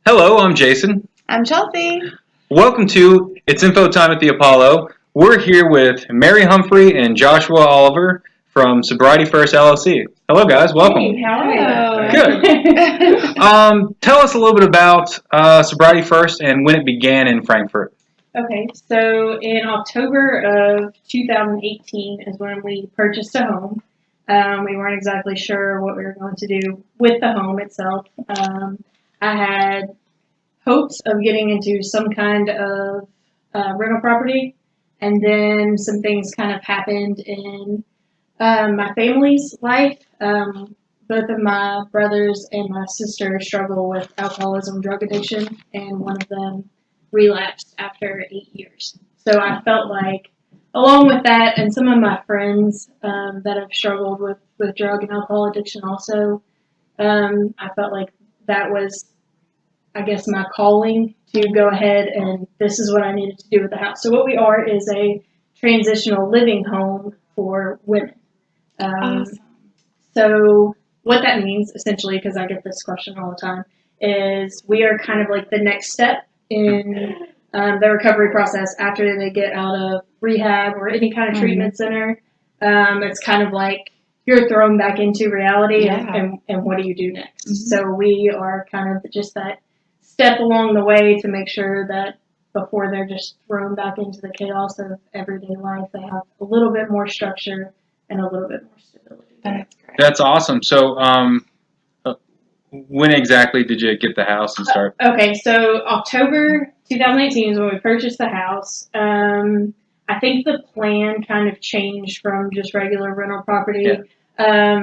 Hello, I'm Jason. I'm Chelsea. Welcome to It's Info Time at the Apollo. We're here with Mary Humphrey and Joshua Oliver from Sobriety First LLC. Hello, guys. Welcome. Hey, how are you? Good. Tell us a little bit about Sobriety First and when it began in Frankfort. Okay, so in October of 2018 is when we purchased a home. We weren't exactly sure what we were going to do with the home itself. I had hopes of getting into some kind of rental property, and then some things kind of happened in my family's life. Both of my brothers and my sister struggle with alcoholism, drug addiction, and one of them relapsed after 8 years. So I felt like, along with that, and some of my friends that have struggled with drug and alcohol addiction also, I felt like that was, I guess, my calling to go ahead and this is what I needed to do with the house. So what we are is a transitional living home for women. Awesome. So what that means, essentially, because I get this question all the time, is we are kind of like the next step in the recovery process after they get out of rehab or any kind of treatment center. It's kind of like you're thrown back into reality, and what do you do next? So we are kind of just that step along the way to make sure that before they're just thrown back into the chaos of everyday life, they have a little bit more structure and a little bit more stability. That's great. That's awesome. So, when exactly did you get the house and start? Okay, so October 2018 is when we purchased the house. I think the plan kind of changed from just regular rental property. Yeah.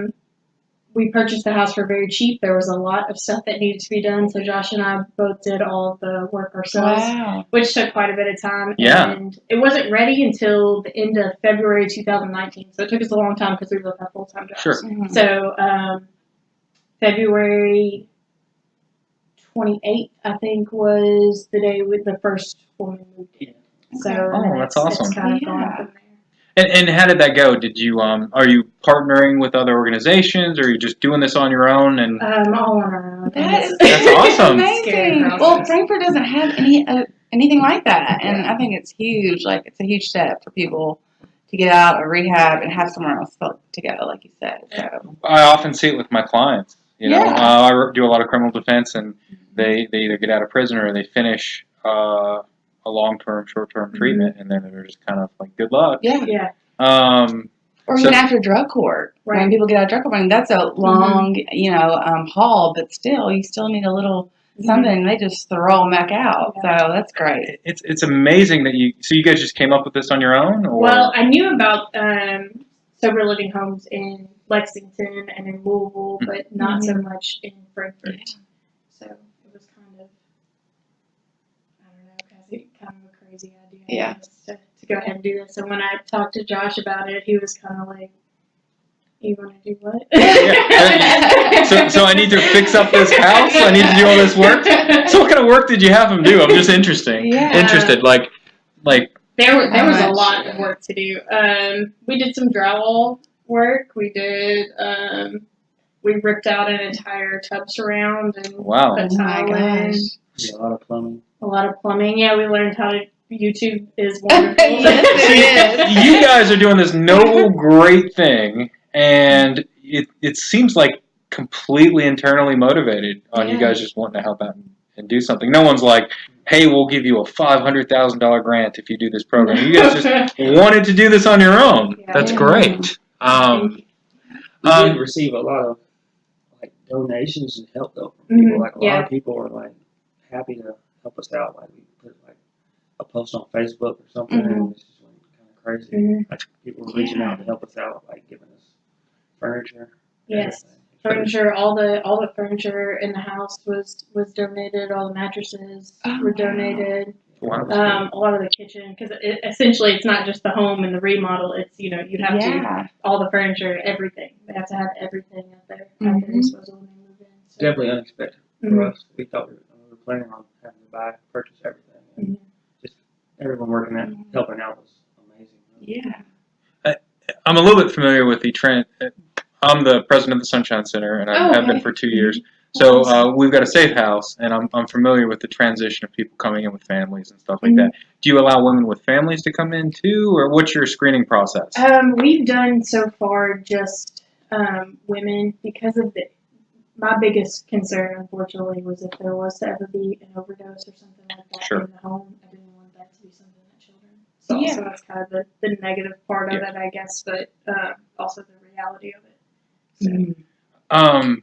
We purchased the house for very cheap. There was a lot of stuff that needed to be done, so Josh and I both did all of the work ourselves, which took quite a bit of time. Yeah. And it wasn't ready until the end of February 2019, so it took us a long time because we both have full-time jobs. Sure. So February 28th, I think, was the day with the first woman moved in. So that's awesome. It's kind of gone from there. And how did that go? Did you are you partnering with other organizations, or are you just doing this on your own? And all on our own. That's awesome. Amazing. Well, Frankfort doesn't have anything like that, and I think it's huge. Like, it's a huge step for people to get out of rehab and have somewhere else put together, like you said. So I often see it with my clients. You know, I do a lot of criminal defense, and they either get out of prison or they finish a long-term, short-term treatment, and then they're just kind of like, good luck. Yeah. Or even after drug court, when people get out of drug court, I mean, that's a long, haul, but still, you still need a little something, and they just throw them back out. So that's great. It's amazing that you guys just came up with this on your own? Or? Well, I knew about sober living homes in Lexington and in Louisville, but not so much in Frankfort. So it was kind of, I don't know, kind of a crazy idea. To go ahead and do this. And when I talked to Josh about it, he was kind of like, "You want to do what?" So I need to fix up this house. I need to do all this work. So what kind of work did you have him do? I'm just interested. Like. There was a lot of work to do. We did some drywall work. We did. We ripped out an entire tub surround and put tile in. A lot of plumbing. A lot of plumbing. Yeah, we learned how to. YouTube is wonderful. You guys are doing this noble, great thing, and it seems like completely internally motivated on you guys just wanting to help out and do something. No one's like, hey, we'll give you a $500,000 grant if you do this program. You guys just wanted to do this on your own. That's great. We did receive a lot of donations and help though from people. Like a lot of people are like happy to help us out. Like we put a post on Facebook or something, and it's just kind of crazy. Like people were reaching out to help us out, like giving us furniture. Yes. Furniture, all the furniture in the house was donated. All the mattresses were donated. Wow. A lot of the kitchen, because essentially it's not just the home and the remodel. It's you'd have to all the furniture, everything. They have to have everything at their disposal when they move in. So. Definitely unexpected for us. We thought we were planning on having to purchase everything. And just everyone working out, helping out was amazing. Yeah. I'm a little bit familiar with the trend. I'm the president of the Sunshine Center, and I have been for 2 years. So we've got a safe house, and I'm familiar with the transition of people coming in with families and stuff like that. Do you allow women with families to come in too, or what's your screening process? We've done so far just women because of my biggest concern, unfortunately, was if there was to ever be an overdose or something like that in the home. I didn't want that to be something that children saw. So that's kind of the negative part of it, I guess, but also the reality of it. So.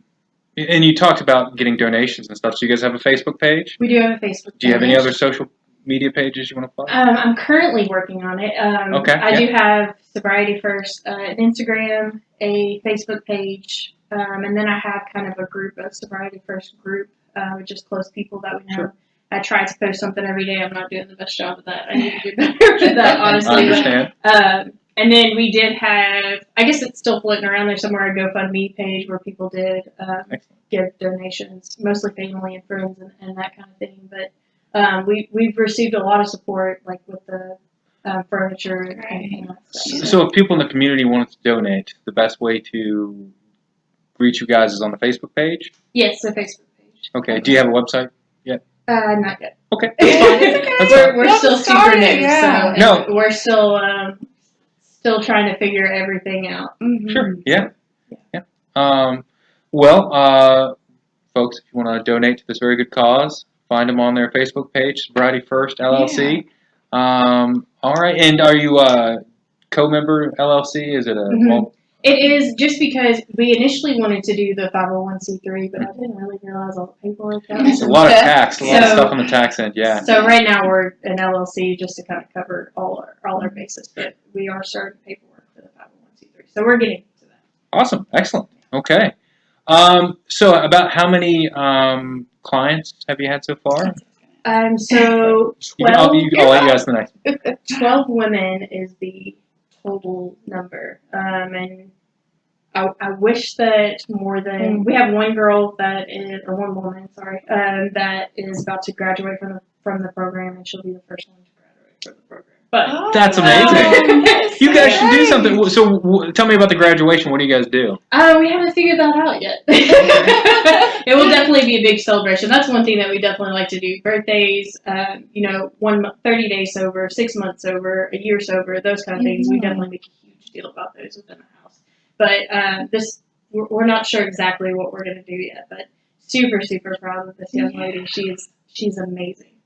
And you talked about getting donations and stuff. So you guys have a Facebook page? We do have a Facebook page. Do you have any other social media pages you want to plug? I'm currently working on it. I do have Sobriety First, an Instagram, a Facebook page, and then I have kind of a group, a Sobriety First group, with just close people that we know. Sure. I try to post something every day. I'm not doing the best job of that. I need to do better with that, honestly. I understand. And then we did have, I guess it's still floating around there somewhere, a GoFundMe page where people did give donations, mostly family and friends and that kind of thing. But we've received a lot of support, like with the furniture and that stuff. So if people in the community wanted to donate, the best way to reach you guys is on the Facebook page? Yes, the Facebook page. Okay. Do you have a website yet? Not yet. Okay. We're still super new, so no. We're still trying to figure everything out. Sure. Yeah. Well, folks, if you want to donate to this very good cause, find them on their Facebook page, Sobriety First LLC. All right. And are you a co-member LLC? Is it a It is, just because we initially wanted to do the 501c3, but I didn't really realize all the paperwork that was. It's a lot of tax, a lot of stuff on the tax end, yeah. So right now we're an LLC just to kind of cover all our bases, but we are starting paperwork for the 501c3. So we're getting to that. Awesome, excellent. Okay. So about how many clients have you had so far? So 12. I'll let you guys the next. 12 women is the total number, and I wish that more than we have one girl that is, or one woman, sorry, that is about to graduate from the program, and she'll be the first one to graduate from the program. But that's amazing. You guys should do something. So tell me about the graduation. What do you guys do? We haven't figured that out yet. It will definitely be a big celebration. That's one thing that we definitely like to do. Birthdays, 30 days sober, 6 months sober, a year sober, those kind of things. We definitely make a huge deal about those within the house. But we're not sure exactly what we're going to do yet. But super, super proud of this young lady. She's amazing.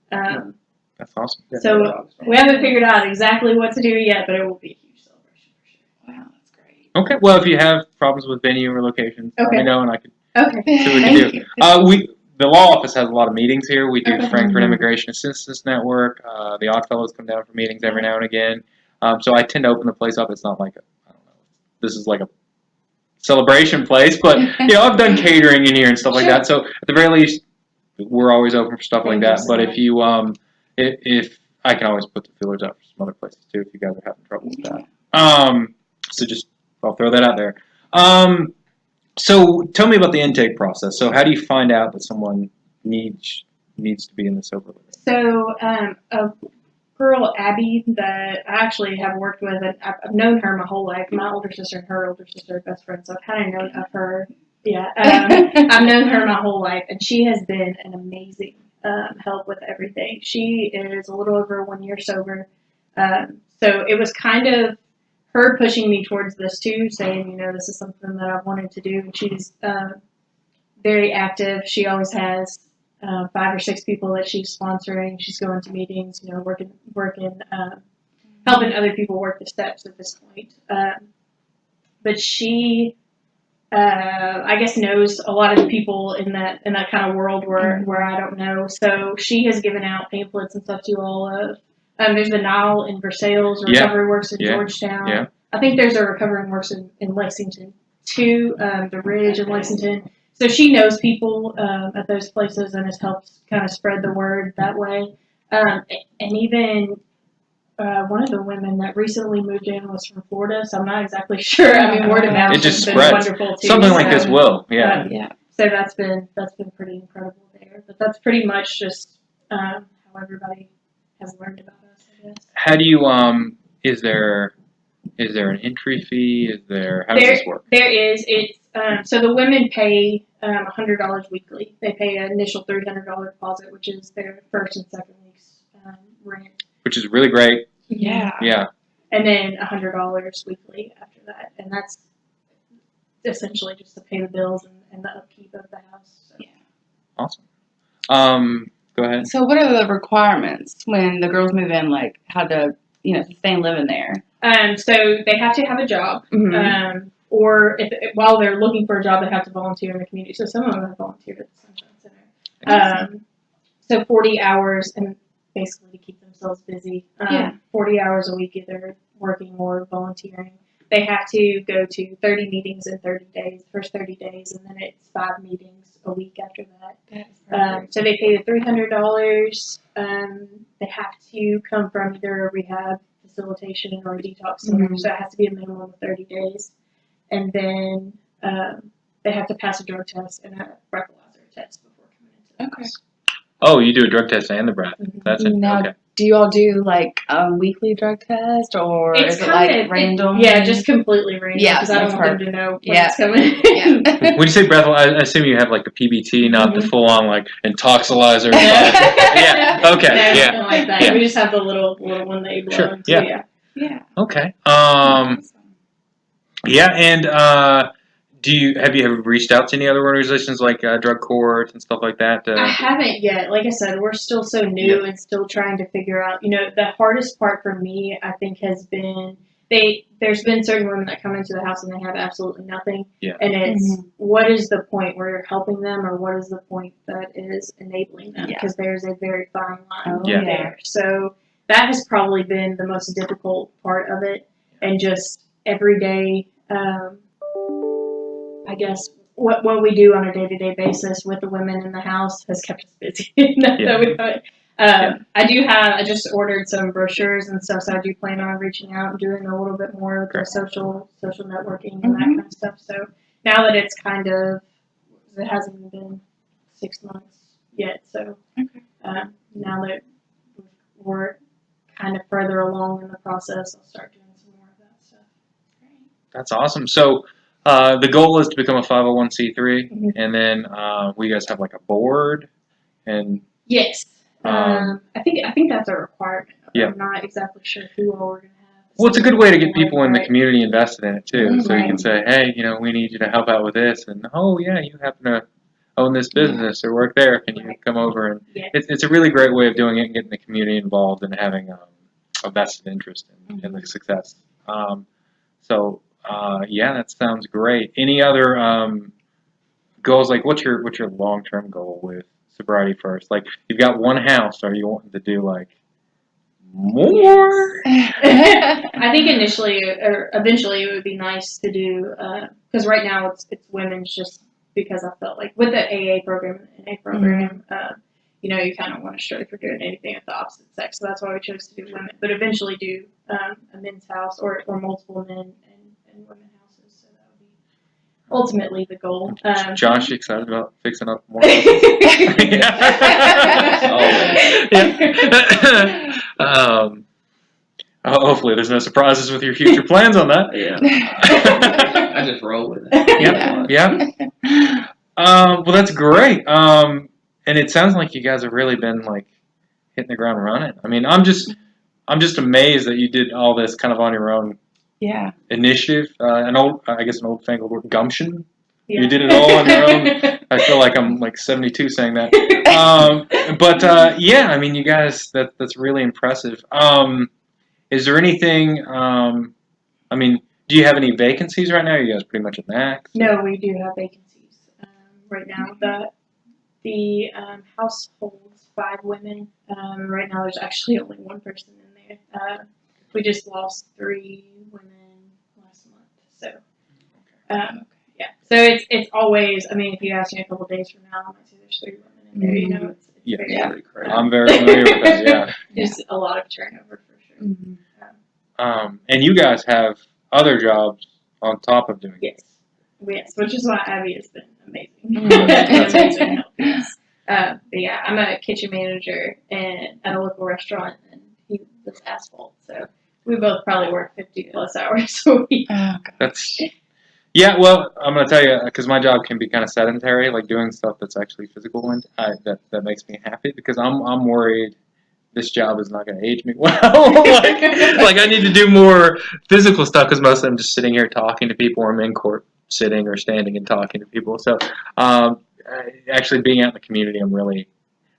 That's awesome. So we haven't figured out exactly what to do yet, but it will be a huge celebration for sure. Wow, that's great. Okay, well, if you have problems with venue or locations, let me know and I can see what we can do. The law office has a lot of meetings here. We do the Frankfort Immigration Assistance Network. The Oddfellows come down for meetings every now and again. So I tend to open the place up. It's not like this is like a celebration place, but I've done catering in here and stuff like that. So at the very least, we're always open for stuff like that. But if you if I can always put the feelers out for some other places too if you guys are having trouble with that. So just I'll throw that out there. So tell me about the intake process. So how do you find out that someone needs to be in the sober living? So a girl, Abby, that I actually have worked with, and I've known her my whole life. My older sister and her older sister are best friends, so I've kind of known of her. Yeah, I've known her my whole life, and she has been an amazing help with everything. She is a little over 1 year sober. So it was kind of her pushing me towards this too, saying, this is something that I wanted to do. And she's very active. She always has 5 or 6 people that she's sponsoring. She's going to meetings, working, helping other people work the steps at this point. But she, I guess, knows a lot of the people in that kind of world where I don't know. So she has given out pamphlets and stuff to all of. There's the Nile in Versailles, Recovery Works in Georgetown. Yeah. I think there's a Recovery Works in Lexington too, the Ridge in Lexington. So she knows people at those places and has helped kind of spread the word that way. And even one of the women that recently moved in was from Florida, so I'm not exactly sure. I mean, word of mouth has been wonderful too. Something like this will, So that's been pretty incredible there. But that's pretty much just how everybody has learned about us, I guess. How do you is there an entry fee? How does this work? There is. It's So the women pay $100 weekly. They pay an initial $300 deposit, which is their first and second week's rent. Which is really great. Yeah. Yeah. And then $100 weekly after that, and that's essentially just to pay the bills and the upkeep of the house. So. Yeah. Awesome. Go ahead. So what are the requirements when the girls move in? Like how to, sustain living there? So they have to have a job. Mm-hmm. Or while they're looking for a job, they have to volunteer in the community. So some of them have volunteered at the Sunshine Center. So 40 hours, and basically to keep themselves busy. 40 hours a week, either working or volunteering. They have to go to 30 meetings in 30 days, first 30 days, and then it's 5 meetings a week after that. So they pay the $300. They have to come from either a rehab, facilitation, or a detox center. Mm-hmm. So it has to be a minimum of 30 days. And then they have to pass a drug test and a breathalyzer test before coming into the house. Oh, you do a drug test and the breath. Mm-hmm. That's it. Now, Okay. do you all do like a weekly drug test, or It's is it like random? just completely random. Yeah, because I don't that's want them to know when Yeah. it's coming. Yeah. When you say breath, I assume you have like the PBT, not the full on like intoxilizer. Yeah. Yeah. Okay. No, Yeah. nothing like that. Yeah. We just have the little one that you blow Sure. into. Yeah. Yeah. Okay. Awesome. Yeah, and have you ever reached out to any other organizations like drug courts and stuff like that? I haven't yet. Like I said, we're still so new and still trying to figure out. The hardest part for me, I think, has been there's been certain women that come into the house and they have absolutely nothing. Yeah. And it's what is the point where you're helping them, or what is the point that is enabling them? Yeah. Because there's a very fine line Yeah. there. So that has probably been the most difficult part of it, and just every day. I guess what we do on a day-to-day basis with the women in the house has kept us busy. I just ordered some brochures and stuff, so I do plan on reaching out and doing a little bit more of the social networking and that kind of stuff. So now that it's it hasn't even been 6 months yet, so now that we're kind of further along in the process, I'll start doing some more of that stuff. That's awesome. So the goal is to become a 501c3, and then we guys have like a board, and yes, I think that's a requirement. Yeah. I'm not exactly sure who all we're gonna have. well, it's a good way to get people in the community invested in it too. So you Right. can say, hey, we need you to help out with this, and oh yeah, you happen to own this business or work there. Can you come over? And it's a really great way of doing it and getting the community involved and having a vested interest in the success. Yeah, that sounds great. Any other goals? Like, what's your long-term goal with Sobriety First? Like, you've got one house. Are you wanting to do like more? I think initially or eventually it would be nice to do because right now it's women's, just because I felt like with the AA program and NA program, you kind of want to strive for doing anything with the opposite sex. So that's why we chose to do women, but eventually do a men's house or multiple men and women houses. So that would be ultimately the goal. Josh, you excited about fixing up more? Hopefully there's no surprises with your future plans on that. Yeah. I just roll with it. Yeah. Well, that's great. And it sounds like you guys have really been like hitting the ground running. I mean, I'm just amazed that you did all this kind of on your own. Yeah. Initiative, an old-fangled word, gumption. Yeah. You did it all on your own. I feel like I'm like 72 saying that. Yeah, I mean, you guys, that's really impressive. Is there anything? Do you have any vacancies right now? Are you guys pretty much at max? No, we do have vacancies right now. The house holds 5 women. Right now, there's actually only 1 person in there. We just lost 3 women last month. So, yeah. So it's always. I mean, if you ask me a couple days from now, I might say there's 3 women in there. It's very crazy. I'm very familiar with that. Yeah. There's a lot of turnover for sure. Mm-hmm. And you guys have other jobs on top of doing it. Yes, which is why Abby has been amazing. That's amazing help. But yeah, I'm a kitchen manager at a local restaurant, and he does asphalt. So we both probably work 50+ hours a week. That's Yeah, well, I'm gonna tell you because my job can be kind of sedentary, like doing stuff that's actually physical, and that makes me happy because I'm worried this job is not gonna age me well. like I need to do more physical stuff because most of them just sitting here talking to people, or I'm in court sitting or standing and talking to people. So actually being out in the community, I'm really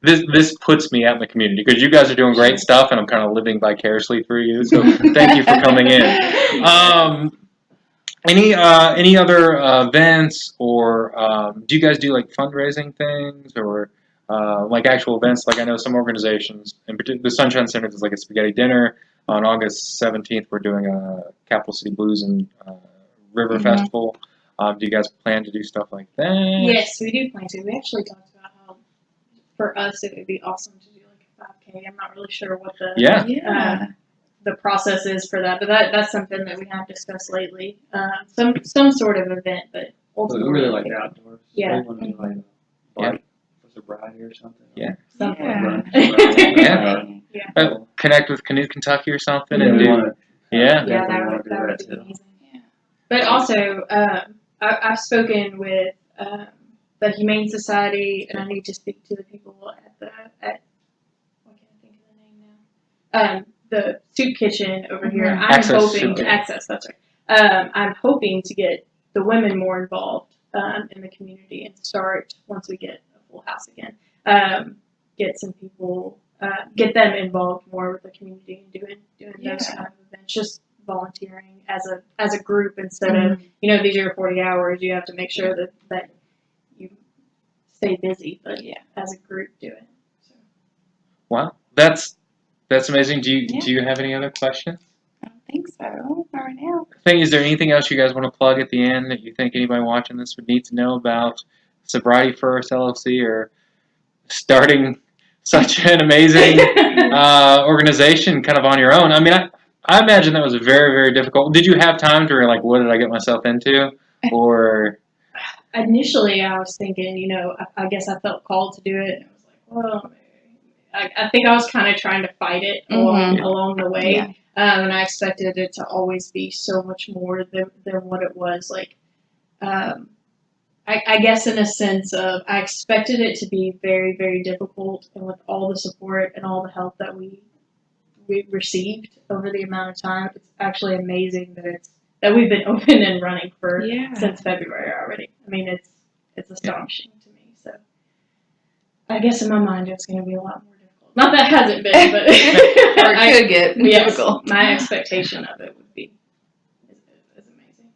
this puts me out in the community because you guys are doing great stuff, and I'm kind of living vicariously through you. So thank you for coming in. Any other events or do you guys do like fundraising things or like actual events? Like I know some organizations, in particular, the Sunshine Center does like a spaghetti dinner. On August 17th, we're doing a Capital City Blues and River Festival. Do you guys plan to do stuff like that? Yes, we do plan to. We actually talked about how for us it would be awesome to do like a 5K. I'm not really sure what the process is for that, but that's something that we have discussed lately. Some sort of event, but ultimately we really like outdoors. Yeah. We want to do like a bike for sobriety or something. Yeah. something. Yeah. Connect with Canoe Kentucky or something and we do. wanna, Yeah, definitely that wanna would do be that too. amazing. Yeah. But also, I've spoken with the Humane Society, and I need to speak to the people at why can't I think of the name now? The soup kitchen over here. I'm Access hoping Soup Kitchen. Access. That's right. I'm hoping to get the women more involved in the community and start once we get a full house again. Get some people, get them involved more with the community and doing those kind of events. Just volunteering as a group instead of these are your 40 hours. You have to make sure that you stay busy, but as a group do it. So. Wow, that's amazing. Do you have any other questions? I don't think so. Not right now. Is there anything else you guys want to plug at the end that you think anybody watching this would need to know about Sobriety First LLC or starting such an amazing organization kind of on your own? I mean, I imagine that was very, very difficult. Did you have time to like, what did I get myself into? Or initially I was thinking, I guess I felt called to do it. And I was like, well, I think I was kind of trying to fight it along the way. Yeah. And I expected it to always be so much more than what it was. Like, I guess in a sense of, I expected it to be very, very difficult. And with all the support and all the help that we received over the amount of time, it's actually amazing that we've been open and running since February already. I mean, it's astonishing to me. So I guess in my mind it's going to be a lot more difficult. Not that it hasn't been, but Or it could get difficult. My expectation of it would be is amazing.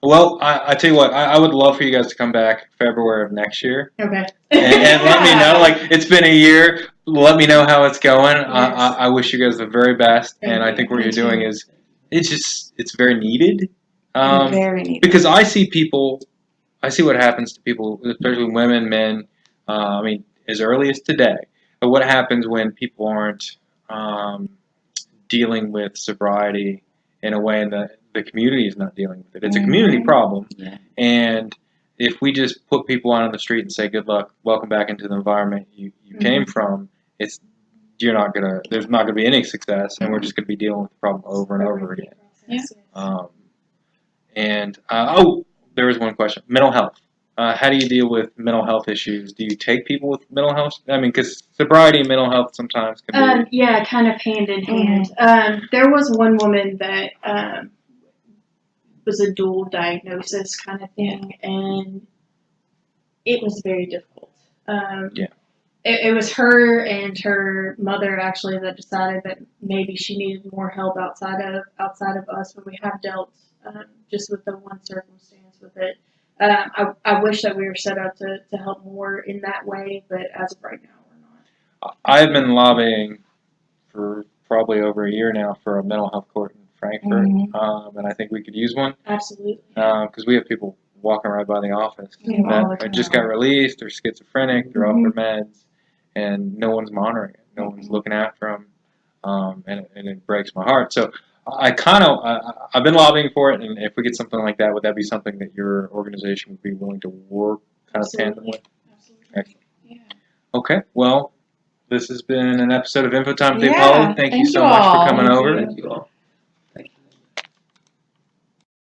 well, I tell you what, I would love for you guys to come back February of next year. Okay. And let me know. Like, it's been a year. Let me know how it's going. Yes. I wish you guys the very best. Thank and I you. think what Me you're too. doing is, it's very needed. Very neat. Because I see what happens to people, especially women, men, I mean, as early as today. But what happens when people aren't dealing with sobriety in a way that the community is not dealing with it? It's a community problem. Yeah. And if we just put people out on the street and say, good luck, welcome back into the environment you came from, there's not gonna be any success, and we're just gonna be dealing with the problem over and over again. There was one question. Mental health. How do you deal with mental health issues? Do you take people with mental health? I mean, because sobriety and mental health sometimes can be... Yeah, kind of hand in hand. There was one woman that was a dual diagnosis kind of thing, and it was very difficult. It was her and her mother actually that decided that maybe she needed more help outside of us, but we have dealt just with the one circumstance with it. I wish that we were set up to help more in that way, but as of right now, we're not. I've been lobbying for probably over a year now for a mental health court in Frankfort, and I think we could use one. Absolutely. Because we have people walking right by the office that just got released, they're schizophrenic, they're off their meds, and no one's monitoring it, no one's looking after them, and it breaks my heart. So I've been lobbying for it, and if we get something like that, would that be something that your organization would be willing to work kind of tandem with? Absolutely. Excellent. Yeah. Okay, well, this has been an episode of Info Time with Dave Yeah, Polly. Thank you thank so you much all. for coming over. Thank you all.